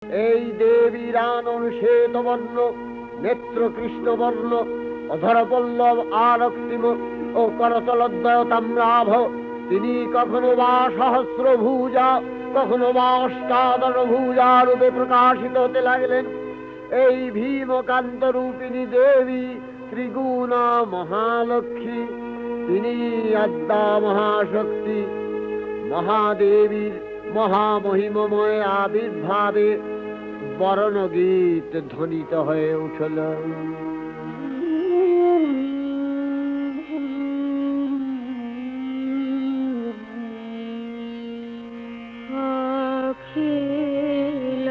এই দেবীর আনন শ্বেতবর্ণ, নেত্র কৃষ্ণবর্ণ, অধর পল্লব আরক্তিম ও করতলদ্বয় তাম্রাভ। তিনি কখনো বা সহস্র ভুজা, কখনো বা অষ্টাদশ ভুজা রূপে প্রকাশিত হতে লাগলেন। এই ভীমকান্ত রূপিণী দেবী ত্রিগুণা মহালক্ষ্মী, তিনি আদ্যা মহাশক্তি। মহাদেবীর মহামহিমময় আবির্ভাবে বরণগীত ধ্বনিত হয়ে উঠল। অখিল